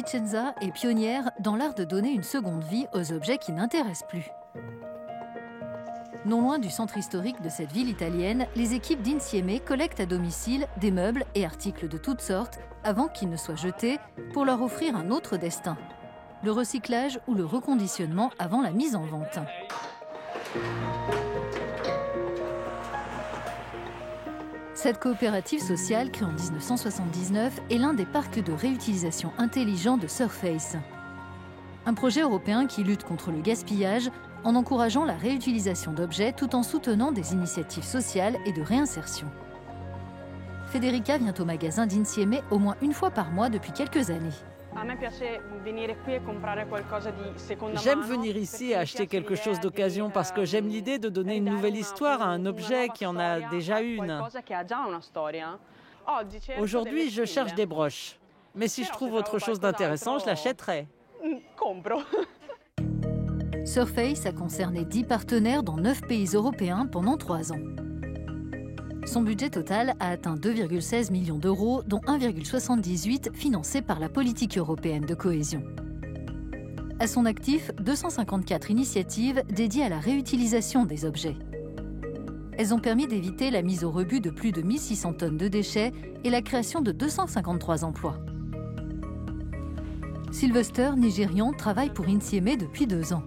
Vicenza est pionnière dans l'art de donner une seconde vie aux objets qui n'intéressent plus. Non loin du centre historique de cette ville italienne, les équipes d'Insieme collectent à domicile des meubles et articles de toutes sortes avant qu'ils ne soient jetés pour leur offrir un autre destin, le recyclage ou le reconditionnement avant la mise en vente. Cette coopérative sociale, créée en 1979, est l'un des parcs de réutilisation intelligent de Surface. Un projet européen qui lutte contre le gaspillage en encourageant la réutilisation d'objets tout en soutenant des initiatives sociales et de réinsertion. Federica vient au magasin d'Insieme au moins une fois par mois depuis quelques années. J'aime venir ici et acheter quelque chose d'occasion parce que j'aime l'idée de donner une nouvelle histoire à un objet qui en a déjà une. Aujourd'hui, je cherche des broches. Mais si je trouve autre chose d'intéressant, je l'achèterai. Surface a concerné 10 partenaires dans 9 pays européens pendant 3 ans. Son budget total a atteint 2,16 millions d'euros, dont 1,78 financés par la politique européenne de cohésion. À son actif, 254 initiatives dédiées à la réutilisation des objets. Elles ont permis d'éviter la mise au rebut de plus de 1600 tonnes de déchets et la création de 253 emplois. Sylvester, nigérian, travaille pour Insieme depuis 2 ans.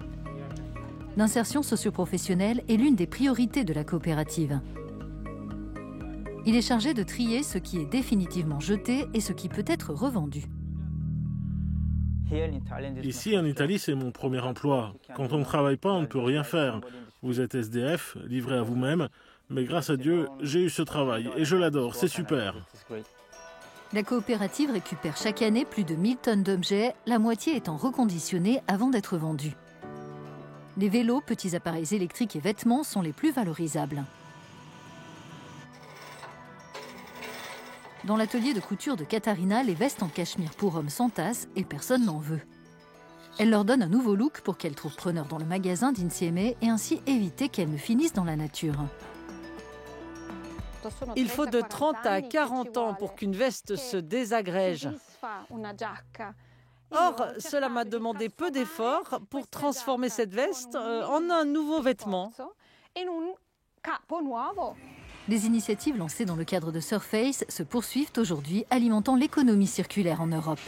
L'insertion socio-professionnelle est l'une des priorités de la coopérative. Il est chargé de trier ce qui est définitivement jeté et ce qui peut être revendu. Ici, en Italie, c'est mon premier emploi. Quand on ne travaille pas, on ne peut rien faire. Vous êtes SDF, livré à vous-même, mais grâce à Dieu, j'ai eu ce travail et je l'adore, c'est super. La coopérative récupère chaque année plus de 1000 tonnes d'objets, la moitié étant reconditionnée avant d'être vendue. Les vélos, petits appareils électriques et vêtements sont les plus valorisables. Dans l'atelier de couture de Katharina, les vestes en cachemire pour hommes s'entassent et personne n'en veut. Elle leur donne un nouveau look pour qu'elles trouvent preneur dans le magasin d'Insieme et ainsi éviter qu'elles ne finissent dans la nature. Il faut de 30 à 40 ans pour qu'une veste se désagrège. Or, cela m'a demandé peu d'efforts pour transformer cette veste en un nouveau vêtement. Les initiatives lancées dans le cadre de Surface se poursuivent aujourd'hui, alimentant l'économie circulaire en Europe.